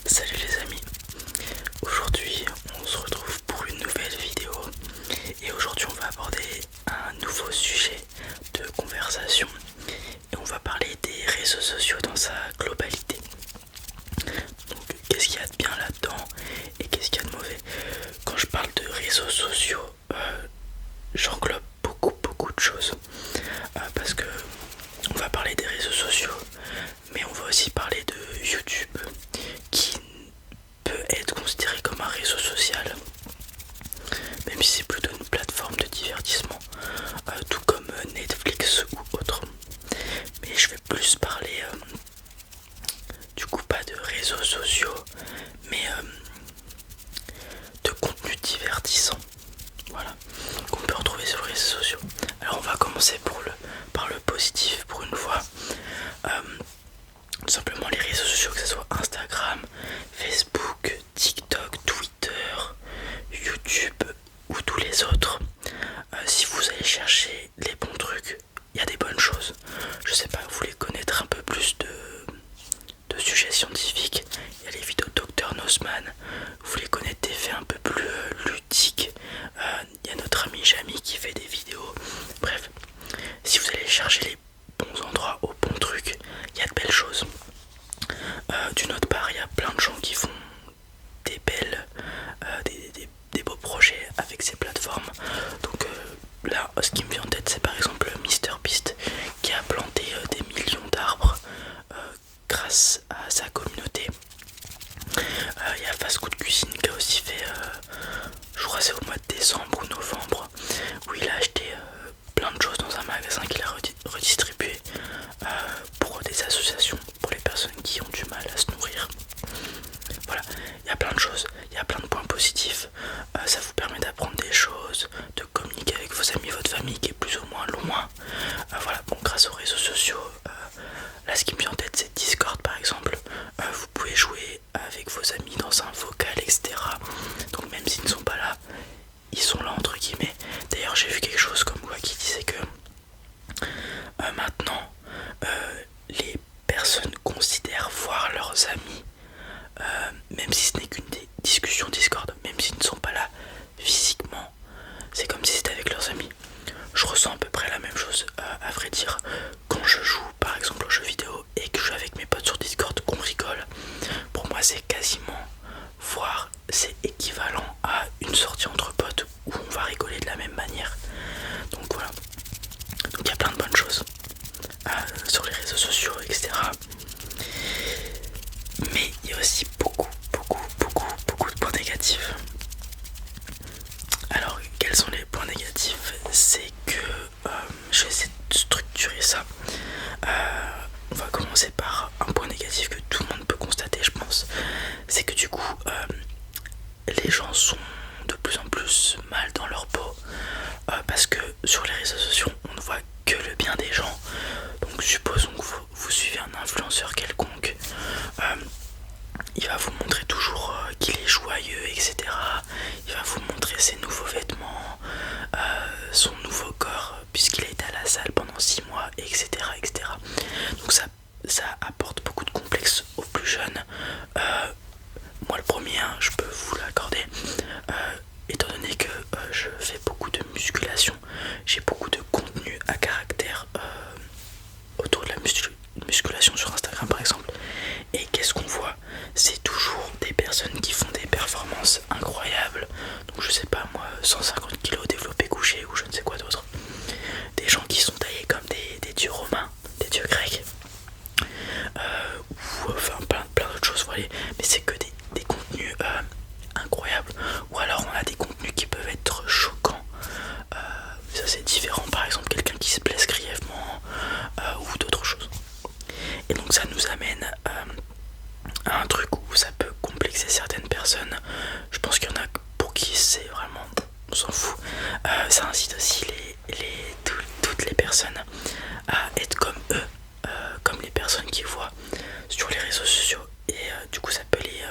Salut les amis, aujourd'hui on se retrouve pour une nouvelle vidéo et aujourd'hui on va aborder un nouveau sujet de conversation et on va parler des réseaux sociaux dans sa globalité. Donc qu'est-ce qu'il y a de bien là-dedans et qu'est-ce qu'il y a de mauvais. Quand je parle de réseaux sociaux, j'englobe beaucoup de choses parce que on va parler des réseaux sociaux mais on va aussi parler de YouTube qui peut être considéré comme un réseau social, même si c'est plutôt une plateforme de divertissement, tout comme Netflix ou autre. Mais je vais plus parler du coup pas de réseaux sociaux, mais de contenu divertissant, voilà, qu'on peut retrouver sur les réseaux sociaux. Alors on va commencer par le positif pour une fois. Tout simplement les réseaux sociaux, que ce soit Instagram, Facebook, TikTok, Twitter, YouTube ou tous les autres. Si vous allez chercher les bons trucs, il y a des bonnes choses. Je sais pas, vous voulez connaître un peu plus de sujets scientifiques, il y a les vidéos de Dr Nosman. Vous voulez connaître des faits un peu plus ludiques, il y a notre ami Jamy qui fait des vidéos. Bref, si vous allez chercher les bons endroits aux bons trucs, il y a de belles choses. D'une autre part, il y a plein de gens qui font des belles, des beaux projets avec ces plateformes. Donc là, ce qui me vient en tête, c'est par exemple MrBeast qui a planté des millions d'arbres grâce à sa communauté. Il y a Fast Good Cuisine qui a aussi fait, je crois c'est au mois de décembre ou novembre, où il a acheté plein de choses dans un magasin qu'il a redistribué pour des associations, pour les personnes qui ont du mal à se nourrir. Voilà, il y a plein de choses, il y a plein de points positifs. Ça vous permet d'apprendre des choses, de communiquer avec vos amis, votre famille qui est plus ou moins loin. Voilà, bon, grâce aux réseaux sociaux, là ce qui me vient en tête c'est Discord par exemple. Vous pouvez jouer avec vos amis dans un vocal, etc. Donc même s'ils ne sont pas là, ils sont là entre guillemets. D'ailleurs j'ai vu quelque chose comme quoi qui disait que maintenant les personnes considèrent voir leurs amis, même si ce n'est qu'une discussion Discord, même s'ils ne sont pas là physiquement, c'est comme si c'était avec leurs amis. Je ressens à peu près la même chose, à vrai dire, quand je joue par exemple aux jeux vidéo et que je suis avec mes potes sur Discord, qu'on rigole. Pour moi c'est quasiment, voire c'est équivalent à une sortie entre potes où on va rigoler de la même manière. Donc voilà, donc il y a plein de bonnes choses sur les réseaux sociaux, etc. Mais il y a aussi beaucoup de points négatifs. Alors quels sont les points négatifs? C'est que je vais essayer de structurer ça. On va commencer par un point négatif que tout le monde peut constater, je pense. C'est que du coup les gens sont de plus en plus mal dans leur peau, parce que sur les réseaux sociaux on ne voit que le bien des gens. Donc supposons que vous suivez un influenceur quelconque, il va vous montrer toujours qu'il est joyeux, etc. Il va vous montrer ses nouveaux vêtements, son nouveau corps puisqu'il a été à la salle pendant 6 mois, etc. Donc ça apporte beaucoup de complexes aux plus jeunes. Moi le premier, hein, je peux vous l'accorder, étant donné que je fais beaucoup de musculation, j'ai beaucoup de contenu à caractère autour de la musculation sur Instagram par exemple. Et qu'est-ce qu'on voit? C'est toujours des personnes qui font des performances incroyables. Donc je sais pas moi, 150 kg développé couché ou je ne sais quoi d'autre. Des gens qui sont taillés comme des dieux romains, des dieux grecs, ou enfin plein d'autres choses, vous voyez. Mais c'est que des contenus incroyables. Ou alors on a des contenus qui peuvent être choquants. Ça c'est différent, par exemple quelqu'un qui se blesse grièvement, ou d'autres choses. Et donc ça nous amène à un truc où ça peut complexer certaines personnes. Je pense qu'il y en a pour qui c'est vraiment, on s'en fout. Ça incite aussi toutes les personnes à être comme eux, comme les personnes qu'ils voient sur les réseaux sociaux. Et du coup ça peut les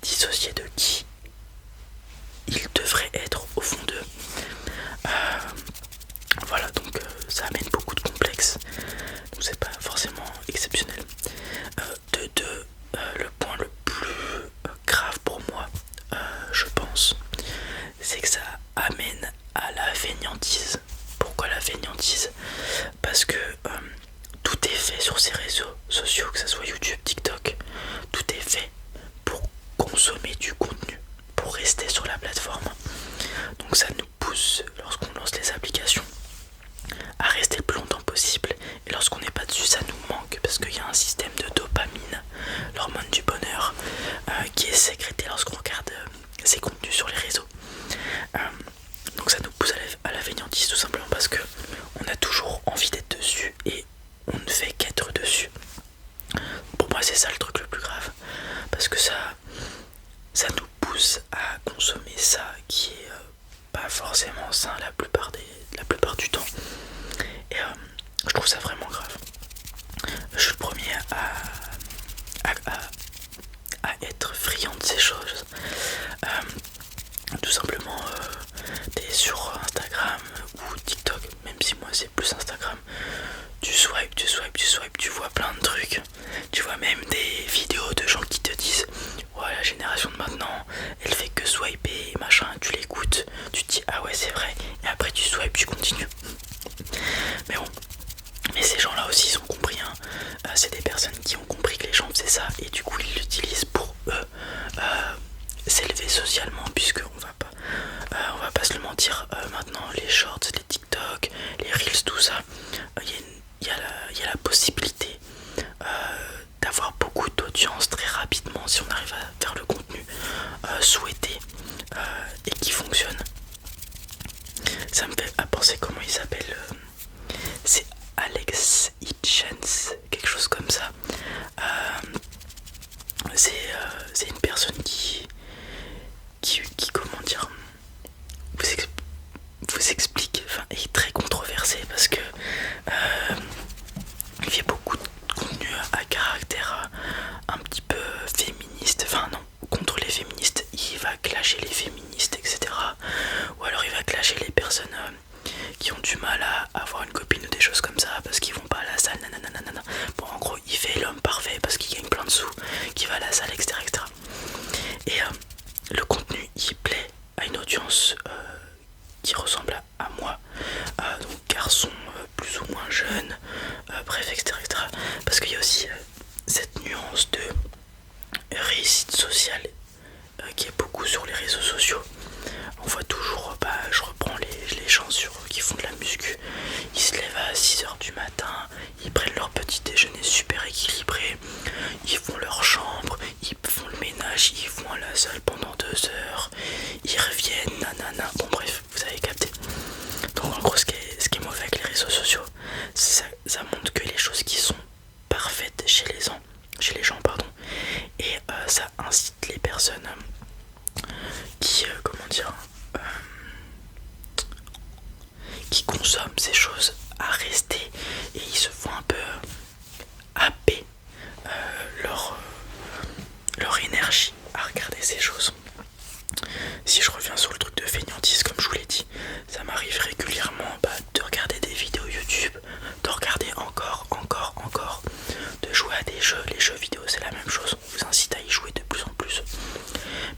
dissocier de qui ils devraient être au fond d'eux. Voilà, donc ça amène beaucoup de complexes. Donc c'est pas forcément exceptionnel. De deux, le point le plus et sécréter lorsqu'on regarde ces contenus sur les réseaux. Donc ça nous pousse à la fainéantise tout simplement parce que on a toujours envie d'être dessus et on ne fait qu'être dessus. Pour moi c'est ça le truc le plus grave, parce que ça nous pousse à consommer ça qui est pas forcément sain la plupart du temps. Et je trouve ça vraiment grave. Je suis le premier à être friand de ces choses. Tout simplement, t'es sur Instagram ou TikTok, même si moi c'est plus Instagram, tu swipes, tu vois plein de trucs. Tu vois même des vidéos de gens qui te disent ouais, la génération de maintenant elle fait que swiper et machin, tu l'écoutes, tu te dis ah ouais c'est vrai, et après tu swipes, tu continues. Mais bon, mais ces gens là aussi ils ont compris, hein. C'est des personnes qui ont compris que les gens faisaient ça et du coup ils l'utilisent pour eux s'élever socialement, puisque on va pas se le mentir, maintenant les shorts, les TikTok, les reels, tout ça, il y a la possibilité d'avoir beaucoup d'audience très rapidement si on arrive à faire le contenu souhaité et qui fonctionne. Ça me fait penser comment il s'appelle, c'est Alex Hitchens, quelque chose comme ça. C'est une personne qui comment dire, vous explique, enfin, est très controversé parce que il fait beaucoup de contenu à caractère un petit peu féministe, enfin non, contre les féministes, il va clasher les féministes, etc. Ou alors il va clasher les personnes qui ont du mal à avoir une copine ou des choses comme ça parce qu'ils vont pas à la salle, nanana. Bon, en gros, il fait l'homme parfait parce qu'il gagne plein de sous, qui va à la salle, etc. Et le contenu, il plaît à une audience qui ressemble à moi, donc garçon plus ou moins jeune, bref, etc. Parce qu'il y a aussi cette nuance de réussite sociale qui est beaucoup sur les réseaux sociaux. On voit toujours, je reprends les gens qui font de la muscu, ils se lèvent à 6h du matin, ils prennent leur petit déjeuner super équilibré, ils font leur chambre, ils font le ménage, ils vont à la salle pendant 2 heures, ils reviennent, nanana, bon bref, vous avez capté. Donc en gros ce qui est mauvais avec les réseaux sociaux, ça montre que les choses qui sont parfaites chez les gens, et ça incite les personnes qui, qui consomment ces choses à rester, et ils se font un peu happer leur énergie à regarder ces choses. Si je reviens sur le truc de fainéantise, comme je vous l'ai dit, ça m'arrive régulièrement de regarder des vidéos YouTube, de regarder encore, de jouer à des jeux. Les jeux vidéo c'est la même chose, on vous incite à y jouer de plus en plus.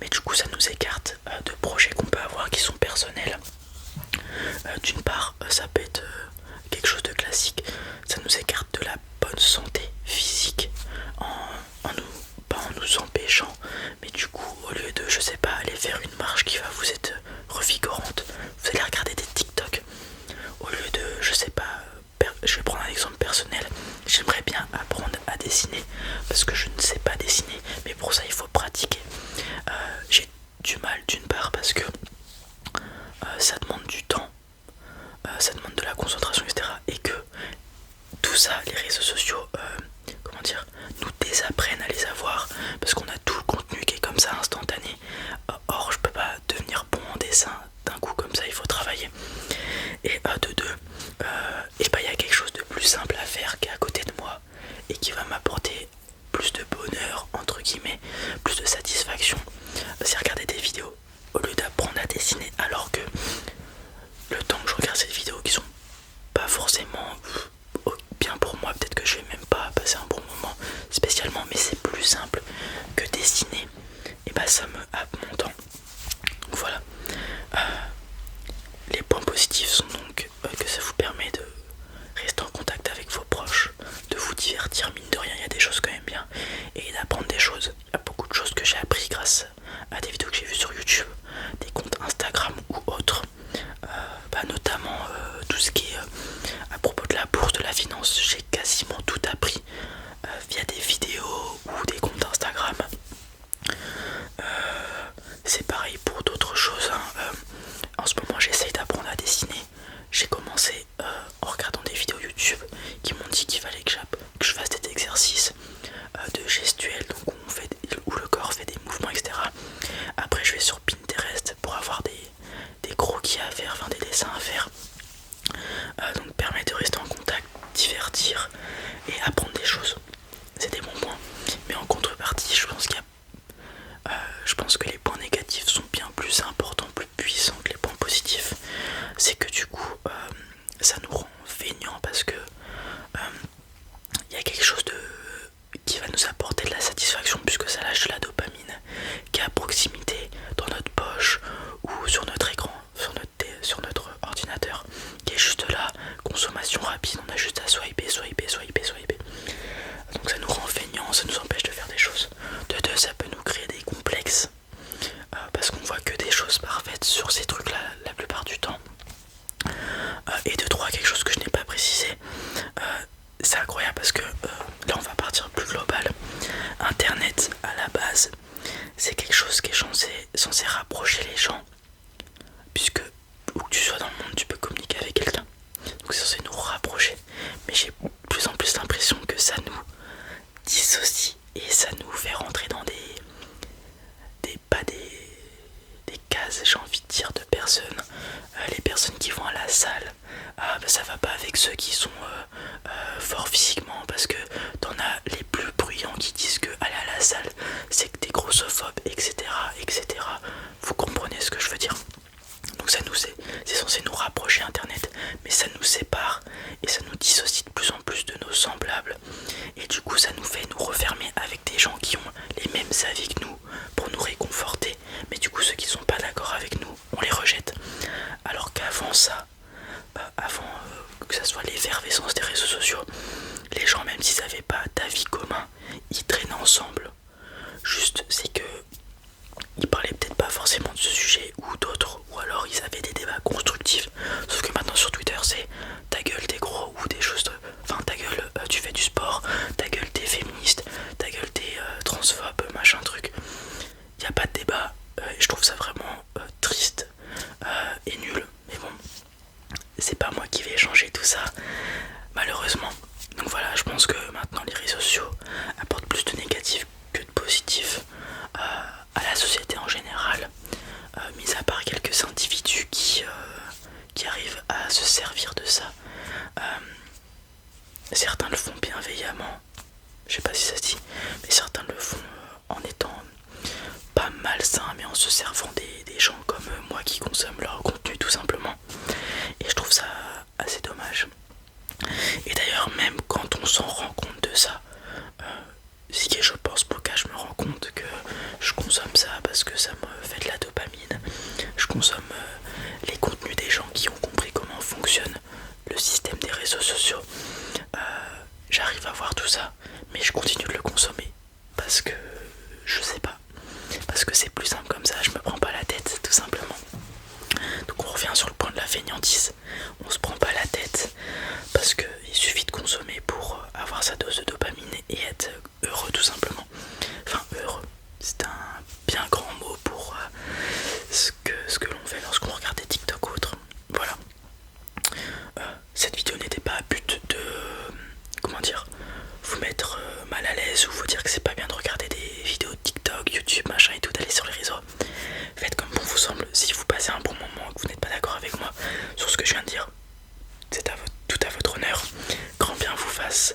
Mais du coup ça nous écarte de projets qu'on peut avoir qui sont personnels. D'une part, ça peut être quelque chose de classique, ça nous écarte de la bonne santé physique pas en nous empêchant, mais du coup au lieu de, je sais pas, aller faire une marche qui va vous être revigorante, vous allez regarder des TikTok. Au lieu de, je sais pas, je vais prendre un exemple personnel, j'aimerais bien apprendre à dessiner parce que je ne sais pas dessiner, mais pour ça il faut pratiquer. J'ai du mal d'une part parce que ça demande du temps, ça demande de la concentration, etc. Et que tout ça, les réseaux sociaux, nous désapprennent à les avoir parce qu'on a tout le contenu qui est comme ça instantané. Or je peux pas devenir bon en dessin d'un coup comme ça, il faut travailler. Et de deux, et il y a quelque chose de plus simple à faire qui est à côté de moi et qui va m'apporter plus de bonheur, entre guillemets, plus de satisfaction, c'est regarder des vidéos au lieu d'apprendre à dessiner. Alors que le temps que je regarde ces vidéos qui sont pas forcément bien pour moi, peut-être que je vais même pas passer un bon moment spécialement, mais c'est plus simple que dessiner, et ça me happe mon temps. Donc voilà. Les points positifs sont donc que ça vous permet de rester en contact avec vos proches, de vous divertir, mine de rien, il y a des choses quand même bien, et d'apprendre des choses. Il y a beaucoup de choses que j'ai appris grâce à des vidéos que j'ai vues sur YouTube, des comptes Instagram ou autres, notamment tout ce qui est à propos de la bourse, de la finance. J'ai quasiment tout appris via des vidéos ou des comptes Instagram. sur Pinterest pour avoir des croquis à faire, enfin des dessins à faire. Donc permet de rester en contact, divertir et apprendre des choses. C'est des bons points. Mais en contrepartie, je pense que les points négatifs sont bien plus importants, plus puissants que les points positifs. C'est que du coup, ça nous rend feignants parce que il y a quelque chose qui va nous apporter de la satisfaction puisque ça lâche de la dopamine qui est à proximité dans notre poche ou sur notre écran, sur notre ordinateur, qui est juste là, consommation rapide, on a juste à swiper. Donc ça nous rend feignants, ça nous empêche de faire des choses. De deux, ça peut nous créer des complexes parce qu'on voit que des choses parfaites sur ces trucs là la plupart du temps. Et de trois, quelque chose que je n'ai pas précisé, c'est incroyable parce que là on va partir plus global. Internet à la base c'est quelque chose qui est censé rapprocher les gens, puisque où que tu sois dans le monde tu peux communiquer avec quelqu'un, donc c'est censé nous rapprocher. Mais j'ai de plus en plus l'impression que ça nous dissocie et ça nous fait rentrer dans des cases, j'ai envie de dire, de personnes. Les personnes qui vont à la salle, ça va pas avec ceux qui sont forts physiquement, parce que t'en as les plus bruyants qui disent que aller à la salle c'est que t'es grossophobe, etc. Vous comprenez ce que je veux dire? Donc c'est censé nous rapprocher Internet, mais ça nous sépare et ça nous dissocie de plus en plus de nos semblables. Et du coup ça nous fait nous refermer avec des gens qui ont les mêmes avis que nous pour nous réconforter. Mais du coup ceux qui sont pas d'accord avec nous, on les rejette. Alors qu'avant ça, que ça soit l'effervescence des réseaux sociaux, les gens, même s'ils n'avaient pas d'avis commun, ils traînaient ensemble. Juste c'est que ils parlaient peut-être pas forcément de ce sujet ou d'autres, ou alors ils avaient des débats constructifs. Sauf que maintenant sur Twitter c'est ta gueule t'es gros, ou des choses enfin ta gueule tu fais du sport, ta gueule t'es féministe, ta gueule t'es transphobe, machin truc. Y a pas de débat, et je trouve ça vraiment triste et nul. Mais bon, c'est pas moi qui vais changer tout ça, malheureusement. Donc voilà, je pense que maintenant les réseaux sociaux apportent plus de négatifs que de positifs à la société en général, mis à part quelques individus qui arrivent à se servir de ça. Certains le font bienveillamment, je sais pas si ça se dit, mais certains le font en étant pas malsains, mais en se servant des gens comme moi qui consomment leur contenu tout simplement. Et je trouve ça assez dommage. Et d'ailleurs, même quand on s'en rend compte de ça, c'est que je pense pour que je me rends compte que je consomme ça parce que ça me fait de la dopamine. Je consomme les contenus des gens qui ont compris comment fonctionne le système des réseaux sociaux. J'arrive à voir tout ça, mais je continue de le consommer parce que je sais pas, parce que c'est plus simple comme ça, je me prends pas la tête tout simplement. Donc on revient sur le point de la fainéantise, on se prend pas la tête parce qu'il suffit de consommer pour avoir sa dose de dopamine et être heureux tout simplement. Enfin heureux, c'est un bien grand mot pour ce que l'on fait lorsqu'on regarde des TikTok ou autre. Voilà. Cette vidéo n'était pas à but de, vous mettre mal à l'aise ou vous dire que c'est pas bien de regarder des vidéos de TikTok, YouTube, machin et tout, d'aller sur les réseaux. Faites comme bon vous semble. Si vous passez un bon moment et que vous n'êtes pas d'accord avec moi sur ce que je viens de dire, c'est tout à votre honneur. Grand bien vous fasse.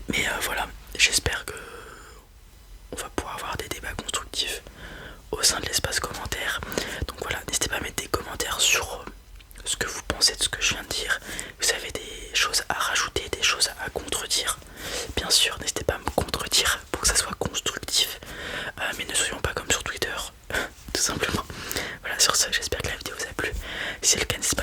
Mais voilà, j'espère que on va pouvoir avoir des débats constructifs au sein de l'espace commentaire. Donc voilà, n'hésitez pas à mettre des commentaires sur ce que vous pensez de ce que je viens de dire. Vous avez des choses à rajouter, des choses à contredire. Bien sûr, n'hésitez pas à me contredire pour que ça soit constructif. Mais ne soyons pas comme sur Twitter, tout simplement. Voilà, sur ça, j'espère que la vidéo vous a plu. Si c'est le cas, n'hésitez